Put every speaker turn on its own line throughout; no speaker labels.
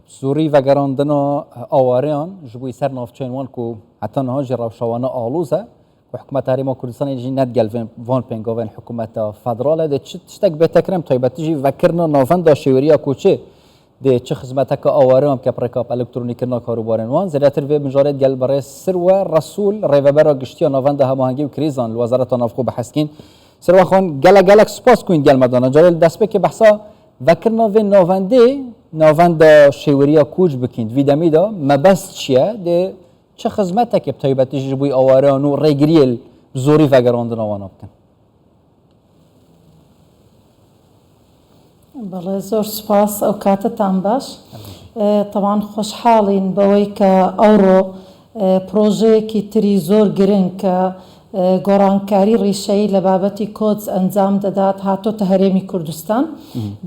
سوری و گراندنا آواریان جبوی سر نافچین وان کو حتی نهاجی روشوانه آلوزه و حکومت هریما کردستان یجی ند گل وان پنگاوین حکومت فدراله ده تشتک بتکرم تایبتیجی وکرنا نافند شوریه کوچه ده چه خدمت که آواریان که پرکاپ الکترونیک ناکارو بارن وان زیادتر به مجارد گل برای سر و رسول ریوبرا گشتی نافند هماهنگی و کریزان وزارت نافخو بحثکین سر و خان گلک سپاس کوین گل مدانا جال دست به که بحثا وکرنا و نافند شوریه کوچ بکند ویدمی دا مبست چیه ده چه خدمت که بتایبتیش جبوی آواریان و ریگریل زوری و گراندنا وانا بکن
بله زور سپاس او کاتتان باش طبعا خوشحالین بوی که ئەوڕۆ پرۆژەیەکی تری زۆر گرنگ کە گۆڕانکاری ڕیشەیی لە بابەتی کۆچ ئەنجام دەدات هاتۆتە هەرێمی کوردستان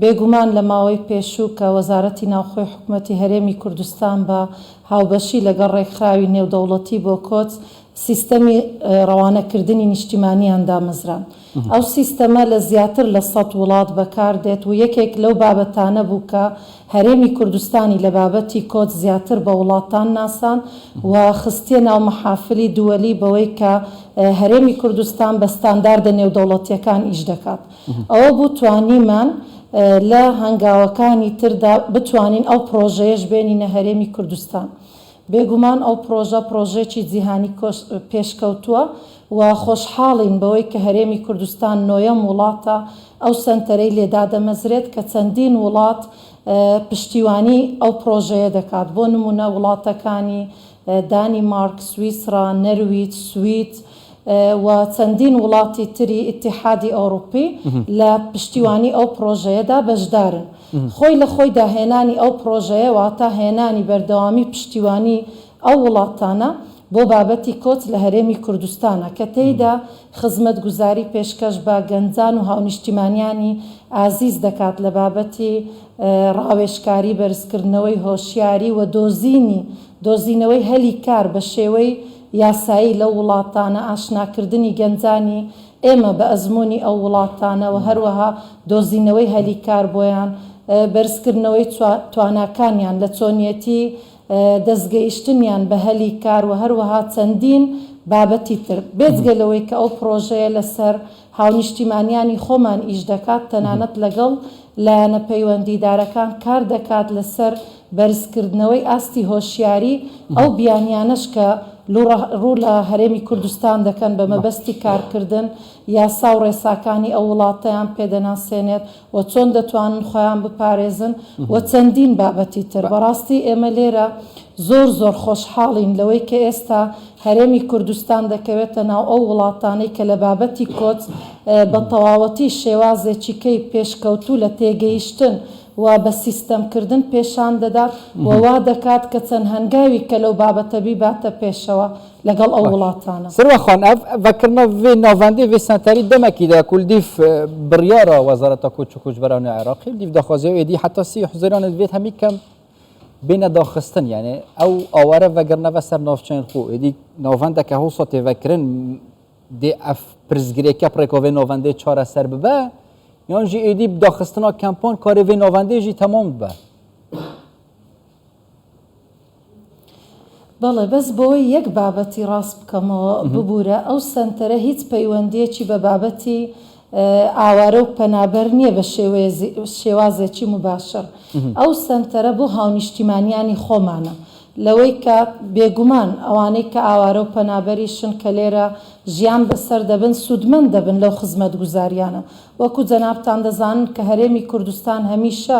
بێگومان لە ماوەی پێشوو کە وەزارەتی ناوخۆی حکوومەتی هەرێمی کوردستان بە هاوبەشی لەگەڵ ڕێکخراوی نێودەوڵەتی بۆ کۆچ سیستەمی ڕەوانەکردنی نیشتیمانیان دامەزران ئەو سیستەمە لە زیاتر لە 100 وڵات بەکاردێت و یەکێک لەو بابەتانە بوو کە هەرێمی کوردستانی لە بابەتی کۆچ زیاتر بە وڵاتان ناسان و خستیە ناو مەحافلی دووەلی بەوەی کە هەرێمی کوردستان بە ستانداردە نێودەوڵەتیەکان ئیش دەکات ئەوە بوو توانیمان لە هەنگاوەکانی تردا بتوانین ئەو پرۆژەیەش بێنینە هەرێمی کوردستان بێگومان ئەو پرۆژێکی جیهانی پێشکەوتووە و خۆشحاڵین بەوەی کە هەرێمی کوردستان نۆیەم وڵاتە ئەو سنتەرەی لێدا دەمەزرێت کە چەندین وڵات پشتیوانی ئەو پرۆژەیە دەکات بۆ نمونە وڵاتەکانی دانیمارک، سویسرا، نەرویج، سوید و چەندین وڵاتی تری ئیتیحادی ئەوروپی لە پشتیوانی ئەو پرۆژەیەدا بەشدارن خۆی لە خۆی داهێنانی ئەو پرۆژەیە واتە هێنانی بەردەوامی پشتیوانی ئەو وڵاتانە بۆ بابەتی کۆچ لە هەرێمی کوردستانە کە تێیدا خزمەتگوزاری پێشکەش بە گەنجان و هاونیشتیمانیانی ئازیز دەکات لە بابەتی ڕاوێژکاری بەرزکردنەوەی هۆشیاری و دۆزینەوەی هەلی کار بە شێوەی یاسایی لەو وڵاتانە ئاشناکردنی گەنجانی ئێمە بە ئەزمموی ئەو وڵاتانە و هەروەها دۆزینەوەی هەلی کار بۆیان بەرزکردنەوەی تواناکانیان لە چۆنیەتی دەستگەیشتنیان بە هەلی کار و هەروەها چەندین بابەتی تر بێجگەلەوەی کە ئەو پرۆژەیە لەسەر هاونیشتیمانیانی خۆمان ئیش دەکات تەنانەت لەگەڵ لایەنە پەیوەندیدارەکان کار دەکات لەسەر بەرزکردنەوەی ئاستی هۆشیاری ئەو بیانیانەش کە ڕوو لە هەرێمی کوردستان دەکەن بە مەبەستی کارکردن یاسا و ڕێساکانی ئەو وڵاتەیان پێدەناسێنێت و چۆن دەتوانن خۆیان بپارێزن و چەندین بابەتی تر بەڕاستی ئێمە لێرە زۆر خۆشحاڵین لەوەی کە ئێستا هەرێمی کوردستان دەکەوێتە ناو ئەو وڵاتانەی کە لە بابەتی کۆچ بە تەواوەتی شێوازێکی کەی پێشکەوتوو لە تێگەیشتن و بە سیستەمکردن پێشان دەدات و وا دەکات کە چەند هەنگاوی کە لەو بابەتە بیباتە پێشەوە لەگەڵ ئەو وڵاتانە
سروەخۆن ئەف ڤەکردنە vê navendê vê senterî demekî de ku dîv biryara Wezareta Koç û Koçberanê Iraqê dîv daxwaziya êdî heta sî huzêranê divêt hemî kem bêne daxistin yani ew aware vegirneve ser navçeyên xwe êdî navendeke hûsa tê vekirin dê ev pirzgirêke pirêka vê navendê çareser bibe yan jî êdî daxistina kempan karê vê navendê jî temam bibe
بەڵێ بەس بۆی یەک بابەتی ڕاست بکەمەوە ببوورە ئەو سنتەرە هیچ پەیوەندیەکی بە بابەتی ئاوارە و پەنابەر نییە بە شێوازێکی مباشر ئەو سنتەرە بۆ هاونیشتیمانیانی خۆمانە لەوەی کە بێگومان ئەوانەی کە ئاوارە و پەنابەریشن کە لێرە ژیان بەسەر دەبن سوودمەند دەبن لەو خزمەت گوزاریانە وەکو جەنابتان دەزانن کە هەرێمی کوردستان هەمیشە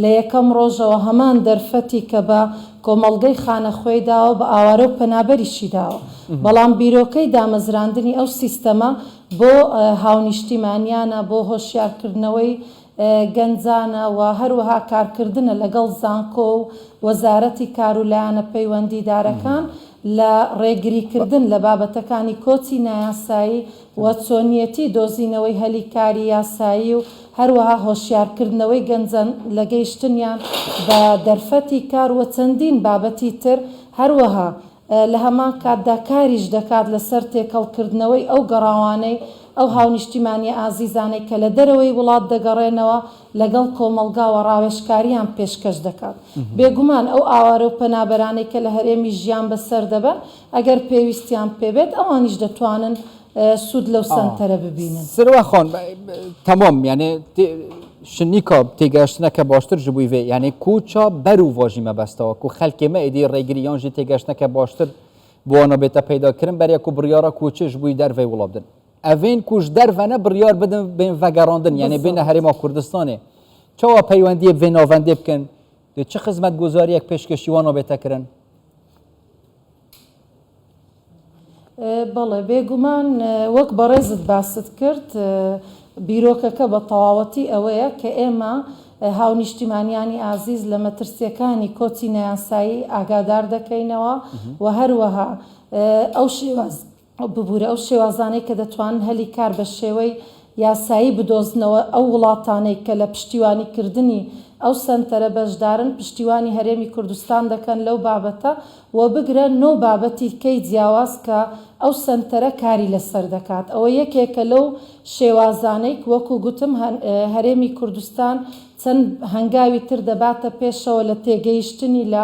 لە یەکەم ڕۆژەوە هەمان دەرفەتی کە بە کۆمەڵگەی خانەخوێی داوە بە ئاوارە و پەنابەریشی داوە بەڵام بیرۆکەی دامەزراندنی ئەو سیستەمە بۆ هاونیشتیمانیانە بۆ هۆشیارکردنەوەی گەنجانە و هەروەها کارکردنە لەگەڵ زانکۆ و وەزارەتی کار و لایەنە پەیوەندیدارەکان لە ڕێگریکردن لە بابەتەکانی کۆچی نایاسایی و چۆنیەتی دۆزینەوەی هەلی کاری یاسایی و هەروەها هۆشیارکردنەوەی گەنجان لە گەیشتنیان بە دەرفەتی کار و چەندین بابەتی تر هەروەها لە هەمان کاتدا کاریش دەکات لەسەر تێکەڵکردنەوەی ئەو گەڕاوانەی ئەو هاونیشتیمانی ئازیزانەی کە لە دەرەوەی وڵات دەگەڕێنەوە لەگەڵ کۆمەلگا و ڕاوێژکاریان پێشکەش دەکات بێگومان ئەو ئاوارە و پەنابەرانەی کە لە هەرێمی ژیان بەسەر دەبەن ئەگەر پێویستیان پێبێت ئەوانیش دەتوانن سود لەو سنتەرە ببینن
سروە خۆن تەمام یعنی شنیکە تێگەشتنەکە باشتر ji بووی vê yani کوچە بەر و ڤژی مەبەستەوە و خەلکێمە ئیدی ڕێگرییان ژی تێگەشتنەکە باشتر بۆنە بێتە پەیداکردن بەرێک و بڕیارە کوچش بووی دەرvê وڵا بدن ئەڤێن کوش دەرڤەنە بڕیار بدن بێن ڤەگەڕاندن یعنی بێنە هەرێما کوردستانê çawa peywendiyê vê navendê bikin dê çi xizmetguzariyek pêşkêşîwana bêtekirin
بەڵێ بێگومان وەک بەڕێزت باست کرد بیرۆکەکە بە تەواوەتی ئەوەیە کە ئێمە هاونیشتیمانیانی ئازیز لە مەترسیەکانی کۆچی نەیاسایی ئاگادار دەکەینەوە و هەروەها ئەو شێواز ببوورە ئەو شێوازانەی کە دەتوانن هەلی کار بە شێوەی یاسایی بدۆزنەوە ئەو وڵاتانەی کە لە پشتیوانیکردنی ئەو سنتەرە بەشدارن پشتیوانی هەرێمی کوردستان دەکەن لەو بابەتە و بگرە نۆ بابەتی کەی جیاواز کە ئەو سنتەرە کاری لەسەر دەکات ئەوە یەکێکە لەو شێوازانەی وەکو گوتم هەرێمی کوردستان چەند هەنگاوی تر دەباتە پێشەوە لە تێگەیشتنی لە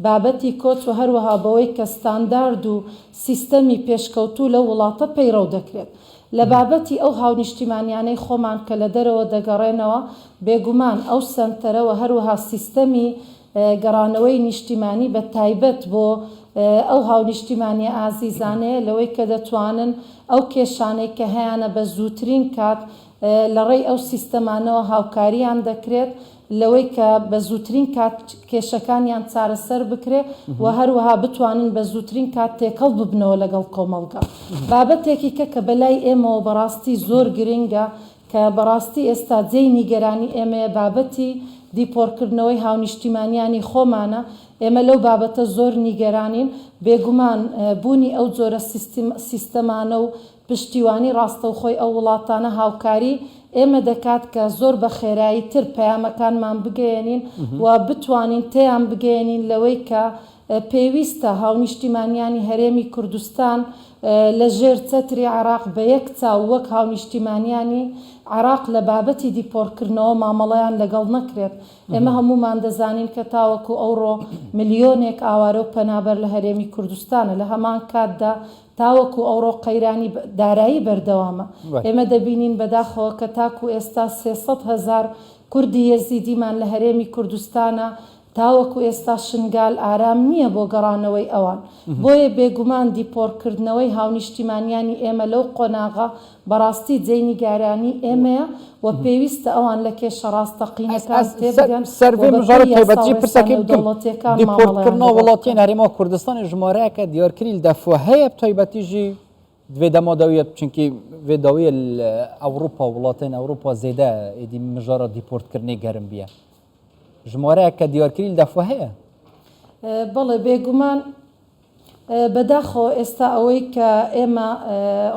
بابەتی کۆچ و هەروەها بەوەی کە ستاندارد و سیستەمی پێشکەوتوو لە وڵاتە پەیڕەو دەکرێت لە بابەتی ئەو هاونیشتیمانیانەی خۆمان کە لە دەرەوە دەگەڕێنەوە بێگومان ئەو سنتەرەوە هەروەها سیستەمی گەڕانەوەی نیشتیمانی بە تایبەت بۆ ئەو هاونیشتیمانی ئازیزانەیە لەوەی کە دەتوانن ئەو کێشانەی کە هەیەە بە زووترین کات لە ڕێی ئەو سیستەمانەوە هاوکاریان دەکرێت لەوەی کە بە زووترین کات کێشەکانیان چارەسەر بکرێ و هەروەها بتوانن بە زووترین کات تێکەڵ ببنەوە لەگەڵ کۆمەڵگا بابەتێکی کە بەلای ئێمەوە بەڕاستی زۆر گرنگە کە بەڕاستی ئێستا جێی نیگەرانی ئێمەیە بابەتی دیپۆرکردنەوەی هاونیشتیمانیانی خۆمانە ئێمە لەو بابەتە زۆر نیگەرانین بێگومان بوونی ئەو جۆرە سیستەمانە و پشتیوانی ڕاستەوخۆی ئەو وڵاتانە هاوکاری ئێمە دەکات کە زۆر بە خێرایی تر پەیامەکانمان بگەێنین و بتوانین تێیان بگەێنین لەوەی کە پێویستە هاونیشتیمانیانی هەرێمی کوردستان لە ژێر چەتری عێراق بە یەک چاو وەک هاونیشتیمانیانی عێراق لە بابەتی دیپۆرکردنەوە مامەڵەیان لەگەڵ نەکرێت ئێمە هەمومان دەزانین کە تاوەکو ئەوڕۆ ملیۆنێک ئاوارە و پەنابەر لە هەرێمی کوردستانە لە هەمان کاتدا تاوەکو ئەوڕۆ قەیرانی دارایی بەردەوامە ئێمە دەبینین بەداخەوە کە تاکو ئێستا 300,000 کوردی یەزیدیمان لە هەرێمی کوردستانە تاوەکو ئێستا شنگال ئارام نییە بۆ گەڕانەوەی ئەوان بۆیە بێگومان دیپۆرکردنەوەی هاونیشتیمانیانی ئێمە لەو قۆناغا بەڕاستی جێی نیگارانی ئێمەیە و پێویستە ئەوان لە کێشە ڕاستەقینەکان تێبگەن
دیپۆرکردنەوە وڵاتیان هەرێما کوردستانی ژمارەیەکە دیارکردی دەفوە هەیە تایبەتیژی دوێ دەمادەویەت چونکی وێداویە ئەوروپا وڵاتین ئەوروپا زێدە ئیدی مژارە دیپۆرتکردنی گەرم بیە ژمارەیە کە دیارکردی دەفوە هەیە
بەڵێ بێگومان بەداخەوە ئێستا ئەوەی کە ئێمە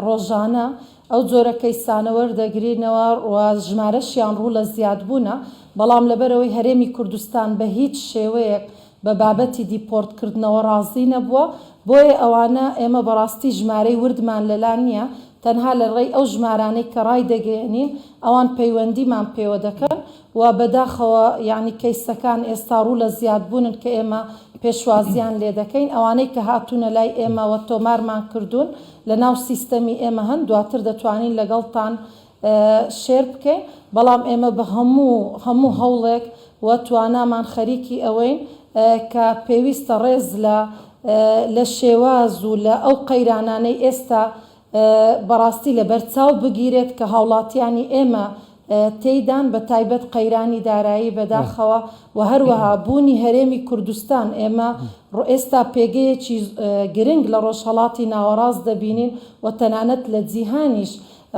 ڕۆژانە ئەو جۆرە کەیسانە وەردەگرینەوە و ژمارەشیان ڕوو لە زیادبوونە بەڵام لەبەرەوەی هەرێمی کوردستان بە هیچ شێوەیەک بە بابەتی دیپۆرتکردنەوە ڕازی نەبووە بۆیە ئەوانە ئێمە بەڕاستی ژمارەی وردمان لەلان نییە تەنها لە ڕێی ئەو ژمارانەی کە ڕای دەگەێنین ئەوان پەیوەندیمان پێوە دەکەن و بەداخەوە یعنی کەیسەکان ئێستا ڕوو لە زیادبوونن کە ئێمە پێشوازیان لێ دەکەین ئەوانەی کە هاتوونە لای ئێمەوە تۆمارمان کردوون لە ناو سیستەمی ئێمە هەن دواتر دەتوانین لەگەڵتان شێر بکەین بەڵام ئێمە بە هەموو هەوڵێک و توانامان خەریکی ئەوەین کە پێویستە ڕێز لە شێواز و لە ئەو قەیرانانەی ئێستا بەڕاستی لە بەرچاو بگیرێت کە هاوڵاتیانی ئێمە تێیدان بە تایبەت قەیرانی دارایی بەداخەوە و هەروەها بوونی هەرێمی کوردستان ئێمە ئێستا پێگەیەکی گرنگ لە ڕۆژهەڵاتی ناوەڕاست دەبینین و تەنانەت لە جیهانیش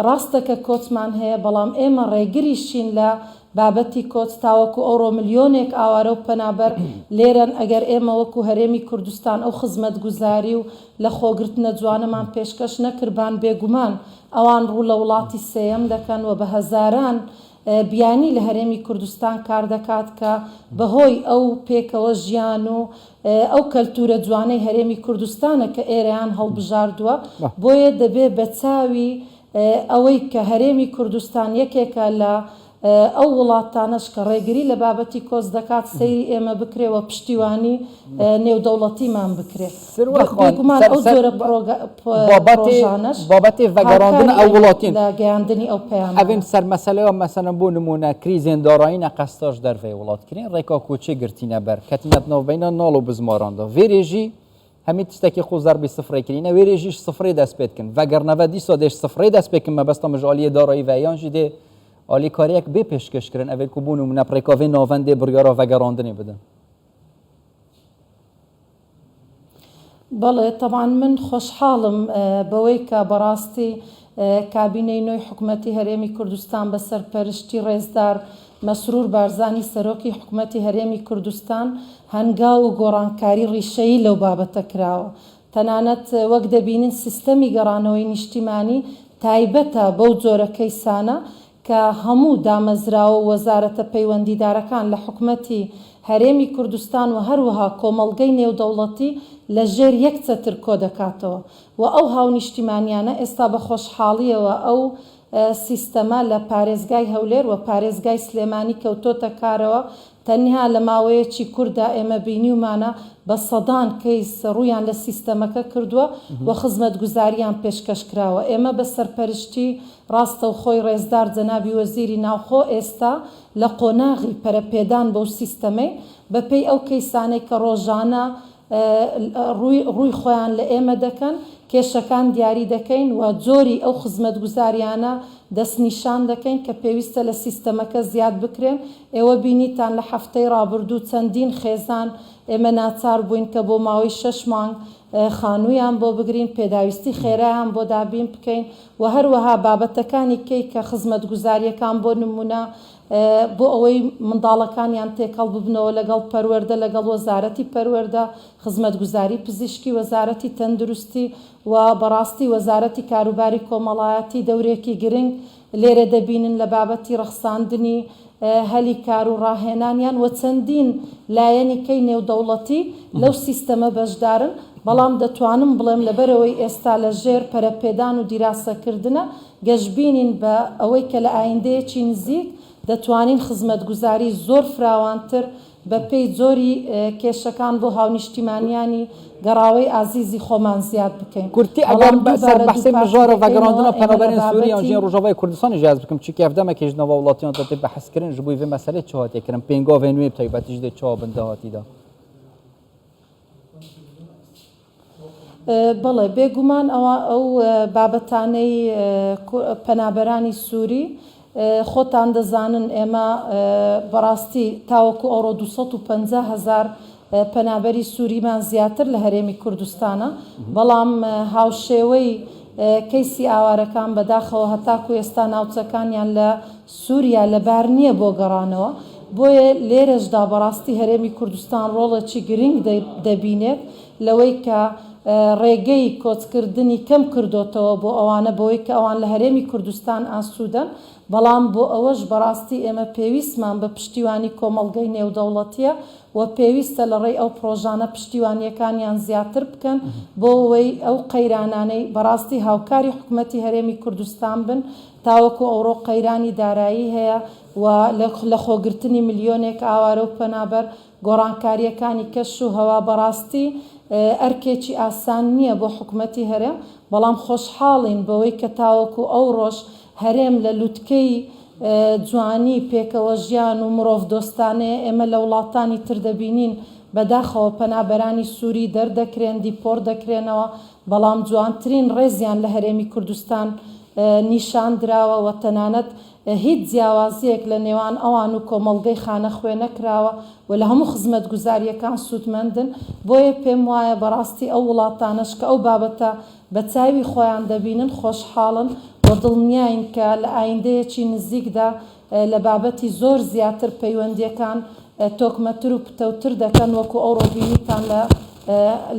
ڕاستەکە کۆچمان هەیە بەڵام ئێمە ڕێگریشین لە بابەتی کۆچ تاوەکو ئەوڕۆ ملیۆنێک ئاوارە و پەنابەر لێرەن ئەگەر ئێمە وەکو هەرێمی کوردستان ئەو خزمەت گوزاری و لە خۆگرتنە جوانەمان پێشکەش نەکردبان بێگومان ئەوان ڕوو لە وڵاتی سێیەم دەکەن و بە هەزاران بیانی لە هەرێمی کوردستان کار دەکات کە بەهۆی ئەو پێکەوە ژیان و ئەو کەلتورە جوانەی هەرێمی کوردستانە کە ئێرەیان هەڵبژاردووە بۆیە دەبێ بە چاوی ئەوەی کە هەرێمی کوردستان یەکێکە لە ئەو وڵاتانەش کە ڕێگری لە بابەتی کۆز دەکات سەیری ئێمە بکرێەوە پشتیوانی نێودەوڵەتیمان بکرێت بێگومان ئەو زۆرە پرۆژانەش
بابەتی ڤەگەڕاندنە ئەو وڵاتین
لە گەیاندنی ئەو پەیام
ئەڤین سەرمەسەلەوە مەسەلەن بۆ نمونە کریزێن داراییە قەستاش دەرفەی وڵاتکردین ڕێکا کۆچێ گرتینە بەر کەتینەتنەوەبینە ناڵ و بزماراندا vێرێژی هەمی تشتێکی خۆ زەربی سفرێکردینە وێرێژیش سفرێ دەست پێکن ڤەگەرنەڤە دیسا دێش سفرێ دەست پێکن مەبەستە مژالیە دارایی ڤەیانژی دێ ئالیکاریەک بێ پێشکەشکردن ئەوێ کو بوون و منە پڕێکاوێ ناوەندێ بڕیارە ڤەگەڕاندنێ بدەن
بەڵێ طبعاً من خۆشحاڵم بەوەی کە بەڕاستی کابینەی نوێی حکوومەتی هەرێمی کوردستان بە سەرپەرشتی ڕێزدار مەسرور بارزانی سەرۆکی حکوومەتی هەرێمی کوردستان هەنگاو و گۆڕانکاری ڕیشەیی لەو بابەتە کراوە تەنانەت وەک دەبینن سیستەمی گەڕانەوەی نیشتیمانی تایبەتە بەو جۆرە کەیسانە کە هەموو دامەزراوە وەزارەتە پەیوەندیدارەکان لە حکوومەتی هەرێمی کوردستان و هەروەها کۆمەڵگەی نێودەوڵەتی لە ژێر یەک چەتر کۆ دەکاتەوە و ئەو هاونیشتیمانیانە ئێستا بە خۆشحاڵیەوە ئەو سیستەمە لە پارێزگای هەولێر و پارێزگای سلێمانی کەوتۆتە کارەوە تەنها لە ماوەیەکی کووردا ئێمە بینیومانە بە سەدان کەیس ڕوویان لە سیستەمەکە کردووە و خزمەتگوزاریان پێشکەش کراوە ئێمە بە سەرپەرشتی ڕاستە و خۆی ڕێزدار جەنابی وەزیری ناوخۆ ئێستا لە قۆناغی پەرەپێدان بەو سیستەمەی بەپێی ئەو کەیسانەی کە ڕۆژانە ڕووی خۆیان لە ئێمە دەکەن کێشەکان دیاری دەکەین و جۆری ئەو خزمەتگوزاریانە دەستنیشان دەکەین کە پێویستە لە سیستەمەکە زیاد بکرێن ئێوە بینیتان لە هەفتەی ڕابردوو چەندین خێزان ئێمە ناچار بووین کە بۆ ماوەی 6 مانگ خانوویان بۆ بگرین پێداویستی خێرایان بۆ دابین بکەین و هەروەها بابەتەکانی کەی کە خزمەتگوزاریەکان بۆ نمونە بۆ ئەوەی منداڵەکانیان تێکەڵ ببنەوە لەگەڵ پەروەردە لەگەڵ وەزارەتی پەروەردە خزمەتگوزاری پزیشکی وەزارەتی تەندروستی و بەڕاستی وەزارەتی کاروباری کۆمەڵایەتی دەورێکی گرنگ لێرە دەبینن لە بابەتی ڕەخساندنی هەلی کار و ڕاهێنانیان و چەندین لایەنێکی نێودەوڵەتی لەو سیستەمە بەشدارن بەڵام دەتوانم بڵێم لەبەرەوەی ئێستا لە ژێر پەرەپێدان و دیراسەکردنە گەشتبینین بە ئەوەی کە لە ئایندەیەکی نزیک دەتوانین خزمەتگوزاری زۆر فراوانتر بە پێی زۆری کێشەکان بۆ هاونیشتیمانیانی گەڕاوەی ئازیزی خۆمان زیاد بکەین
کورتی ئەگەر سەر بەحسەی مژارە ڤەگەڕاندنە پەنابەرین سووریا و ژێر ڕۆژاوای کوردستانی جیاز بکەم چونکە ئەفدەمەکەژنەوە وڵاتیان دەتێ بەحەسکردن ji بۆی vê meselê çi hatiye kirin pêngavên wê taybetî ji dê çawa bin de hatî da
بەڵێ بێگومان ئەو بابەتانەی پەنابەرانی سووری خۆتان دەزانن ئێمە بەڕاستی تاوەکو ئەوڕۆ 250,000 پەنابەری سووریمان زیاتر لە هەرێمی کوردستانە بەڵام هاوشێوەی کەیسی ئاوارەکان بەداخەوە هەتاکو ئێستا ناوچەکانیان لە سووریا لەبار نییە بۆ گەڕانەوە بۆیە لێرەشدا بەڕاستی هەرێمی کوردستان ڕۆڵێکی گرنگ دەبینێت لەوەی کە ڕێگەی کۆچکردنی کەم کردوتەوە بۆ ئەوانە بەوەی کە ئەوان لە هەرێمی کوردستان ئاسوودەن بەڵام بۆ ئەوەش بەڕاستی ئێمە پێویستمان بە پشتیوانی کۆمەڵگەی نێودەوڵەتیە و پێویستە لە ڕێی ئەو پرۆژانە پشتیوانیەکانیان زیاتر بکەن بۆ ئەوەی ئەو قەیرانانەی بەڕاستی هاوکاری حکوومەتی هەرێمی کوردستان بن تاوەکو ئەوڕۆ قەیرانی دارایی هەیە و لە خۆگرتنی ملیۆنێک ئاوارە و پەنابەر گۆڕانکاریەکانی کەش و هەوا بەڕاستی ئەرکێکی ئاسان نییە بۆ حکوومەتی هەرێم بەڵام خۆشحاڵین بەوەی کە تاوەکو ئەو ڕۆژ هەرێم لە لووتکەی جوانی پێکەوە ژیان و مرۆڤ دۆستانەیە ئێمە لە وڵاتانی تر دەبینین بەداخەوە پەنابەرانی سووری دەردەکرێن دیپۆر دەکرێنەوە بەڵام جوانترین ڕێزیان لە هەرێمی کوردستان نیشان دراوە و تەنانەت هیچ جیاوازیەک لە نێوان ئەوان و کۆمەڵگەی خانە خوێ نەکراوە و لە هەموو خزمەتگوزاریەکان سوودمەندن بۆیە پێم وایە بەڕاستی ئەو وڵاتانش کە ئەو بابەتە بە چاوی خۆیان دەبینن خۆشحاڵن و دڵنیاین کە لە ئایندەیەکی نزیکدا لە بابەتی زۆر زیاتر پەیوەندیەکان تۆکمەتر و پتەوتر دەکەن وەکو ئەو ڕۆبینیتان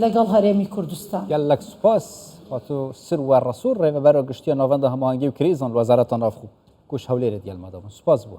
لەگەڵ هەرێمی کوردستان
gelek spas hatû sir û resûr rêveberê giştiya navenda hemahangî û krîzan wezareta navxû kuş hewlêrê diyel madam spas bû